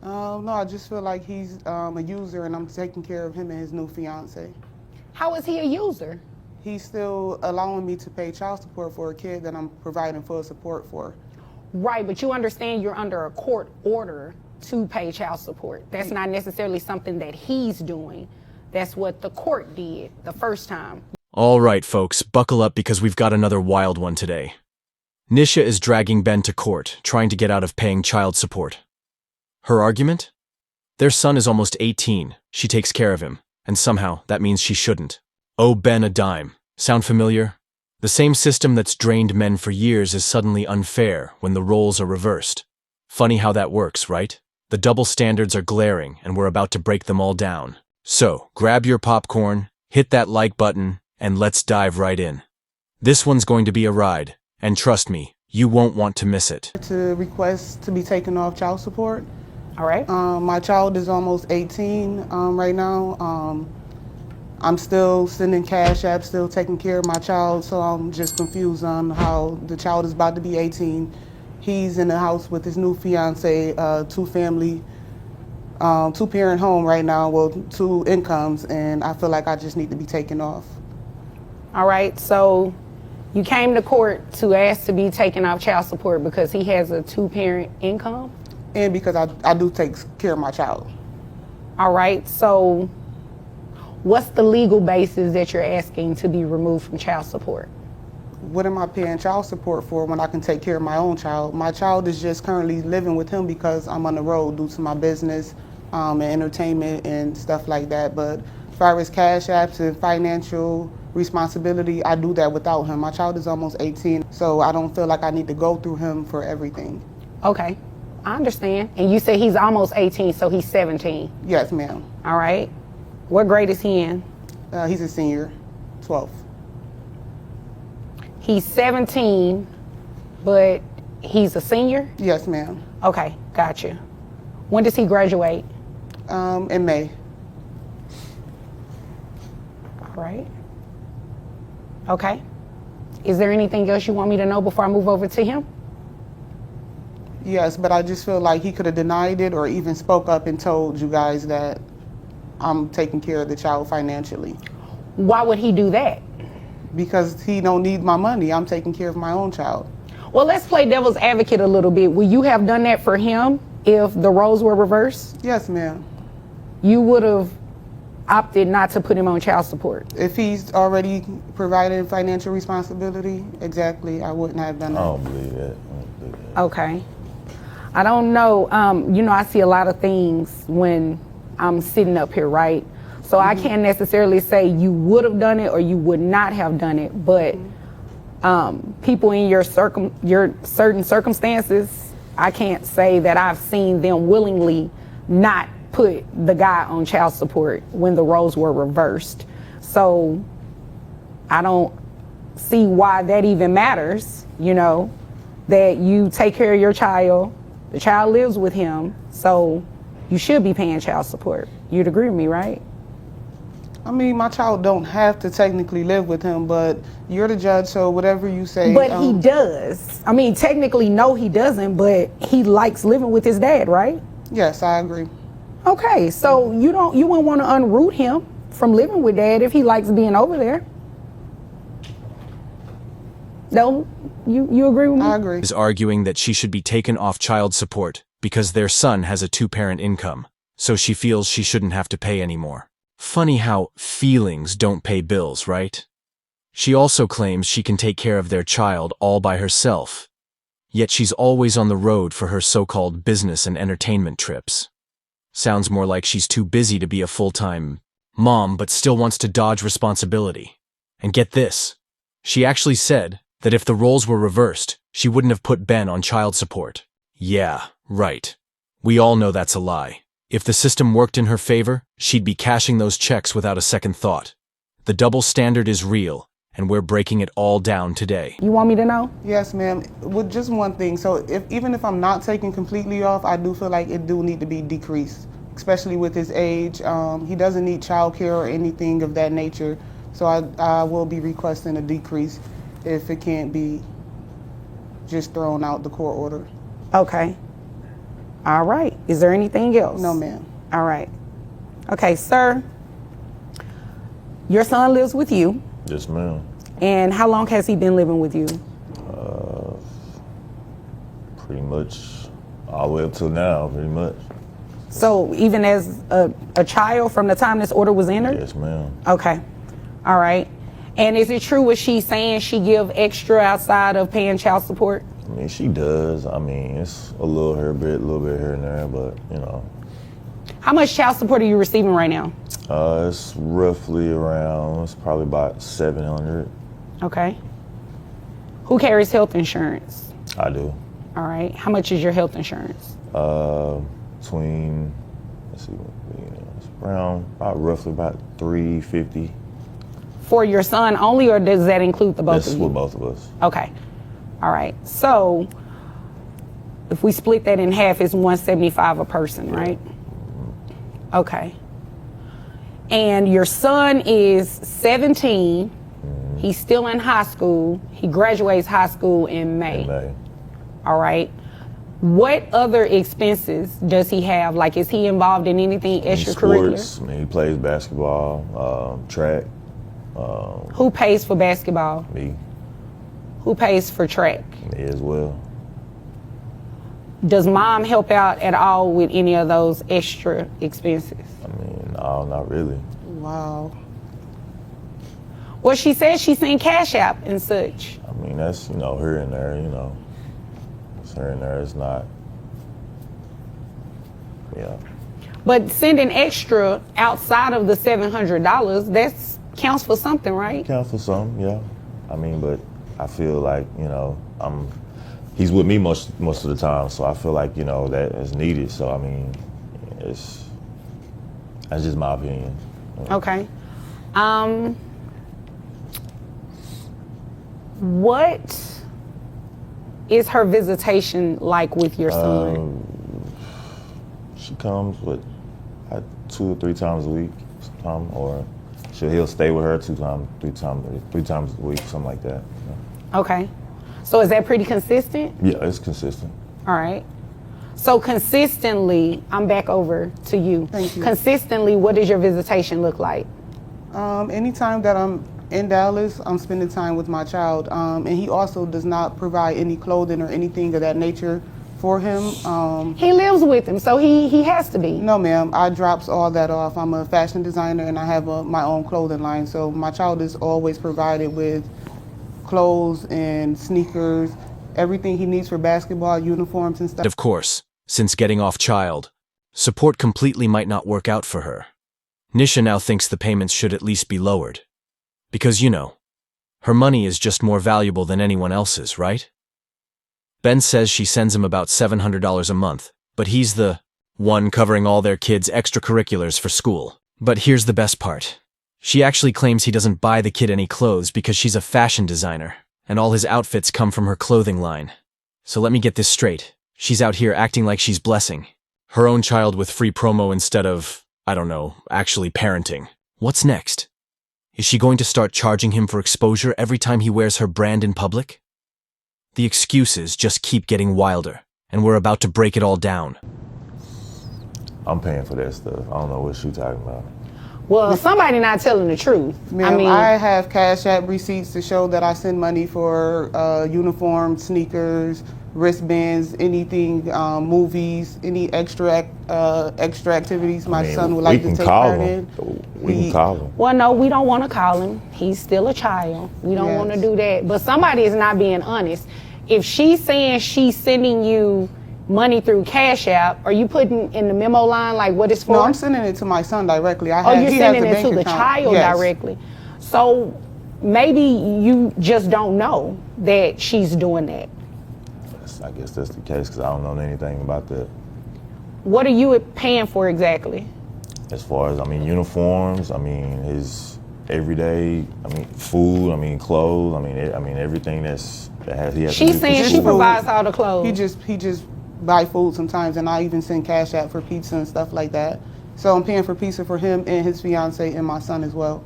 No, I just feel like he's a user and I'm taking care of him and his new fiance. How is he a user? He's still allowing me to pay child support for a kid that I'm providing full support for. Right, but you understand you're under a court order to pay child support. That's not necessarily something that he's doing. That's what the court did the first time. All right, folks, buckle up because we've got another wild one today. Nisha is dragging Ben to court, trying to get out of paying child support. Her argument? Their son is almost 18, she takes care of him, and somehow that means she shouldn't. Owe Ben a dime. Sound familiar? The same system that's drained men for years is suddenly unfair when the roles are reversed. Funny how that works, right? The double standards are glaring, and we're about to break them all down. So, grab your popcorn, hit that like button, and let's dive right in. This one's going to be a ride, and trust me, you won't want to miss it. To request to be taken off child support. All right. My child is almost 18 right now. I'm still sending cash apps, still taking care of my child, so I'm just confused on how the child is about to be 18. He's in the house with his new fiance, two-parent home right now, well, two incomes, and I feel like I just need to be taken off. All right, so you came to court to ask to be taken off child support because he has a two-parent income? And because I do take care of my child. All right, so what's the legal basis that you're asking to be removed from child support? What am I paying child support for when I can take care of my own child? My child is just currently living with him because I'm on the road due to my business and entertainment and stuff like that. But as far as cash apps and financial responsibility, I do that without him. My child is almost 18, so I don't feel like I need to go through him for everything. Okay, I understand. And you say he's almost 18, so he's 17. Yes, ma'am. All right. What grade is he in? He's a senior, 12th. He's 17, but he's a senior? Yes, ma'am. Okay, gotcha. When does he graduate? In May. All right. Okay. Is there anything else you want me to know before I move over to him? Yes, but I just feel like he could have denied it or even spoke up and told you guys that I'm taking care of the child financially. Why would he do that? Because he don't need my money. I'm taking care of my own child. Well, let's play devil's advocate a little bit. Would you have done that for him if the roles were reversed? Yes, ma'am. You would have opted not to put him on child support. If he's already provided financial responsibility, exactly, I wouldn't have done that. I don't believe that. Okay. I don't know. I see a lot of things when I'm sitting up here, right? So I can't necessarily say you would have done it or you would not have done it, but people in your certain circumstances, I can't say that I've seen them willingly not put the guy on child support when the roles were reversed. So I don't see why that even matters, that you take care of your child, the child lives with him, so you should be paying child support. You'd agree with me, right? I mean, my child don't have to technically live with him, but you're the judge, so whatever you say. But he does. I mean, technically, no, he doesn't, but he likes living with his dad, right? Yes, I agree. Okay, so you wouldn't want to unroot him from living with dad if he likes being over there. No, you agree with me? I agree. Is arguing that she should be taken off child support because their son has a two-parent income, so she feels she shouldn't have to pay anymore. Funny how feelings don't pay bills, right? She also claims she can take care of their child all by herself, yet she's always on the road for her so-called business and entertainment trips. Sounds more like she's too busy to be a full-time mom but still wants to dodge responsibility. And get this, she actually said that if the roles were reversed, she wouldn't have put Ben on child support. Yeah, right. We all know that's a lie. If the system worked in her favor, she'd be cashing those checks without a second thought. The double standard is real, and we're breaking it all down today. You want me to know? Yes, ma'am. With just one thing, so even if I'm not taking completely off, I do feel like it do need to be decreased, especially with his age. He doesn't need childcare or anything of that nature, so I will be requesting a decrease if it can't be just thrown out the court order. Okay. All right. Is there anything else? No, ma'am. All right. Okay, sir. Your son lives with you. Yes, ma'am. And how long has he been living with you? Pretty much all the way up till now, pretty much. So even as a child from the time this order was entered? Yes, ma'am. Okay. All right. And is it true what she's saying, she give extra outside of paying child support? I mean, she does. I mean, it's a little bit here and there, but, you know. How much child support are you receiving right now? It's roughly around, it's probably about 700. Okay. Who carries health insurance? I do. All right. How much is your health insurance? Between, let's see, it's around, roughly about 350. For your son only, or does that include the both That's of you? for both of us. Okay. All right. So if we split that in half, it's $175 a person, right? Okay. And your son is 17. He's still in high school. He graduates high school in May. In May. All right. What other expenses does he have? Like, is he involved in anything extracurricular? Sports, I mean, he plays basketball, track. Who pays for basketball? Me, Who pays for track? me as well. Does mom help out at all with any of those extra expenses? I mean, no, not really. Wow. Well, she says she's seen Cash App and such. I mean, that's, you know, here and there, you know. It's here and there, it's not, yeah. But sending extra outside of the $700, that counts for something, right? Count for some, yeah. I mean, but I feel like, you know, he's with me most of the time, so I feel like, you know, that is needed. So, I mean, that's just my opinion. Okay. What is her visitation like with your son? She comes with 2 or 3 times a week, sometime, or he'll stay with her 3 times a week, something like that. Yeah. Okay. So is that pretty consistent? Yeah, it's consistent. All right. So consistently, I'm back over to you. Thank you. Consistently, what does your visitation look like? Anytime that I'm in Dallas, I'm spending time with my child. And he also does not provide any clothing or anything of that nature for him. He lives with him, so he has to be. No, ma'am. I drops all that off. I'm a fashion designer and I have my own clothing line. So my child is always provided with clothes and sneakers, everything he needs for basketball, uniforms and stuff. Of course, since getting off child support completely might not work out for her, Nisha now thinks the payments should at least be lowered. Because, you know, her money is just more valuable than anyone else's, right? Ben says she sends him about $700 a month, but he's the one covering all their kids' extracurriculars for school. But here's the best part. She actually claims he doesn't buy the kid any clothes because she's a fashion designer, and all his outfits come from her clothing line. So let me get this straight. She's out here acting like she's blessing her own child with free promo instead of, I don't know, actually parenting. What's next? Is she going to start charging him for exposure every time he wears her brand in public? The excuses just keep getting wilder, and we're about to break it all down. I'm paying for that stuff. I don't know what she's talking about. Well, somebody not telling the truth. Ma'am, I have Cash App receipts to show that I send money for uniforms, sneakers, wristbands, anything, movies, any extra activities my son would like to take part in. We can call him. Well, no, we don't want to call him. He's still a child. We don't want to do that. But somebody is not being honest. If she's saying she's sending you money through Cash App, are you putting in the memo line like what it's for? No, I'm sending it to my son directly. You're he sending has it to the child directly. So maybe you just don't know that she's doing that. I guess that's the case because I don't know anything about that. What are you paying for exactly? As far as, I mean, uniforms, I mean, his everyday, I mean, food, I mean, clothes, I mean, everything he has to do. She's saying she provides all the clothes. He just buy food sometimes, and I even send Cash App for pizza and stuff like that. So I'm paying for pizza for him and his fiance and my son as well.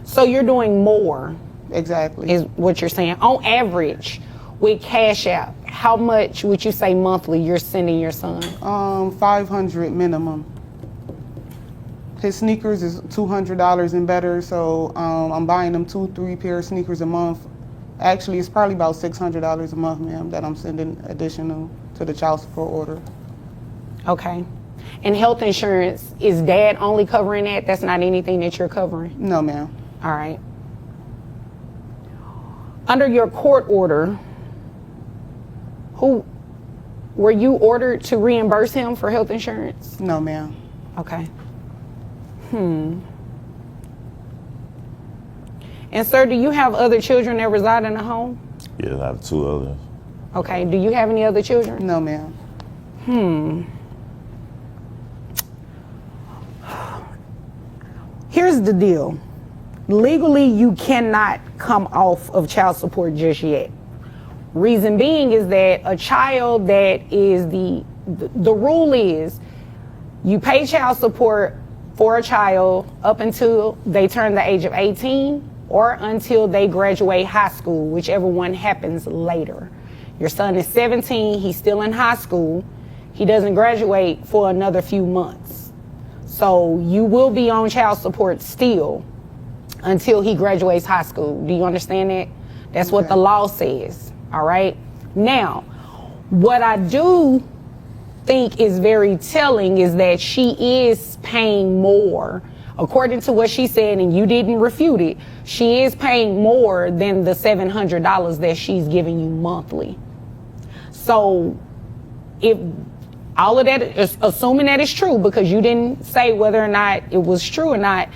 So you're doing more. Exactly. Is what you're saying. On average, with Cash App, how much would you say monthly you're sending your son? 500 minimum. His sneakers is $200 and better, so I'm buying them 2-3 pair of sneakers a month. Actually, it's probably about $600 a month, ma'am, that I'm sending additional to the child support order. Okay. And health insurance, is dad only covering that? That's not anything that you're covering? No, ma'am. All right. Under your court order, were you ordered to reimburse him for health insurance? No, ma'am. Okay. And sir, do you have other children that reside in the home? Yeah, I have 2 others. Okay. Do you have any other children? No, ma'am. Here's the deal. Legally, you cannot come off of child support just yet. Reason being is that a child that is the rule is you pay child support for a child up until they turn the age of 18 or until they graduate high school, whichever one happens later. Your son is 17, he's still in high school. He doesn't graduate for another few months. So you will be on child support still until he graduates high school. Do you understand that? That's what the law says, all right? Now, what I do think is very telling is that she is paying more. According to what she said, and you didn't refute it, she is paying more than the $700 that she's giving you monthly. So if all of that, assuming that is true, because you didn't say whether or not it was true or not,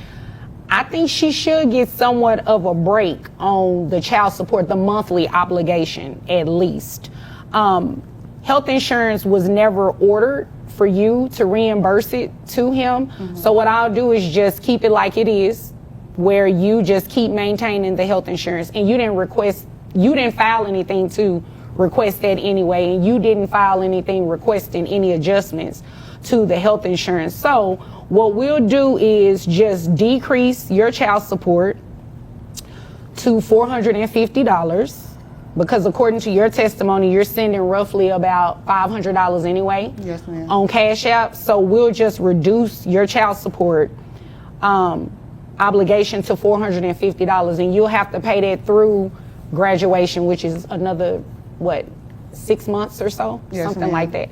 I think she should get somewhat of a break on the child support, the monthly obligation, at least. Health insurance was never ordered for you to reimburse it to him. So what I'll do is just keep it like it is, where you just keep maintaining the health insurance, and you didn't file anything to request that anyway, and you didn't file anything requesting any adjustments to the health insurance. So what we'll do is just decrease your child support to $450, because according to your testimony, you're sending roughly about $500 anyway. Yes, ma'am. On Cash App. So we'll just reduce your child support obligation to $450, and you'll have to pay that through graduation, which is another 6 months or so, Yes, something ma'am. like that.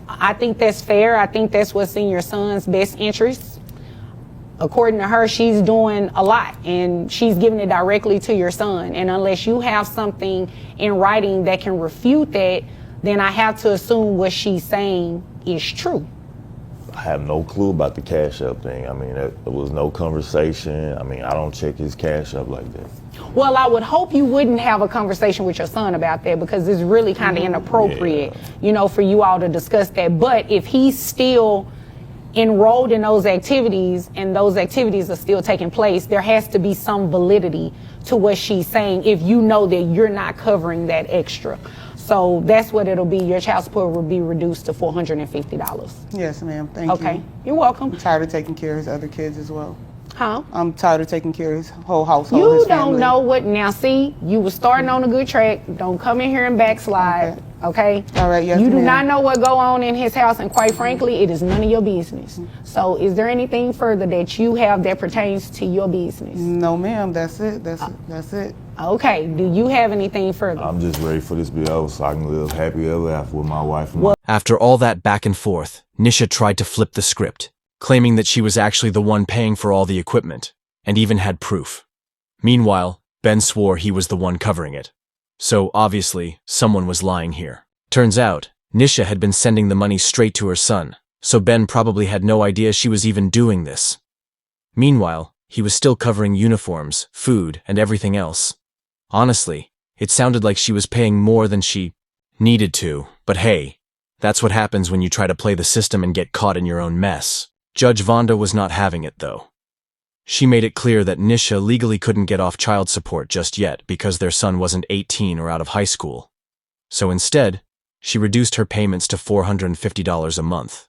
I think that's fair. I think that's what's in your son's best interest. According to her, she's doing a lot, and she's giving it directly to your son. And unless you have something in writing that can refute that, then I have to assume what she's saying is true. I have no clue about the Cash App thing. I mean, there was no conversation. I mean, I don't check his Cash App like that. Well, I would hope you wouldn't have a conversation with your son about that, because it's really kind of inappropriate, for you all to discuss that. But if he's still enrolled in those activities and those activities are still taking place, there has to be some validity to what she's saying if you know that you're not covering that extra. So that's what it'll be. Your child support will be reduced to $450. Yes, ma'am. Thank you. Okay, you're welcome. I'm tired of taking care of his other kids as well. Huh? I'm tired of taking care of his whole household. You his don't family. know what. Now, see, you were starting on a good track. Don't come in here and backslide, okay? All right, yes, You do ma'am. not know what go on in his house, and quite frankly, it is none of your business. So is there anything further that you have that pertains to your business? No, ma'am. That's it. That's it. Okay, do you have anything further? I'm just ready for this to be over so I can live happy ever after with my wife and my After all that back and forth, Nisha tried to flip the script, claiming that she was actually the one paying for all the equipment, and even had proof. Meanwhile, Ben swore he was the one covering it. So, obviously, someone was lying here. Turns out, Nisha had been sending the money straight to her son, so Ben probably had no idea she was even doing this. Meanwhile, he was still covering uniforms, food, and everything else. Honestly, it sounded like she was paying more than she needed to, but hey, that's what happens when you try to play the system and get caught in your own mess. Judge Vonda was not having it, though. She made it clear that Nisha legally couldn't get off child support just yet because their son wasn't 18 or out of high school. So instead, she reduced her payments to $450 a month.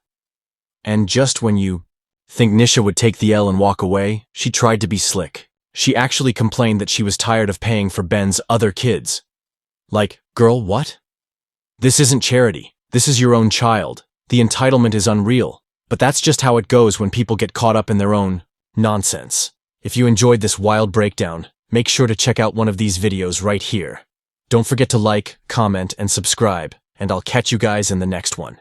And just when you think Nisha would take the L and walk away, she tried to be slick. She actually complained that she was tired of paying for Ben's other kids. Like, girl, what? This isn't charity. This is your own child. The entitlement is unreal. But that's just how it goes when people get caught up in their own nonsense. If you enjoyed this wild breakdown, make sure to check out one of these videos right here. Don't forget to like, comment, and subscribe, and I'll catch you guys in the next one.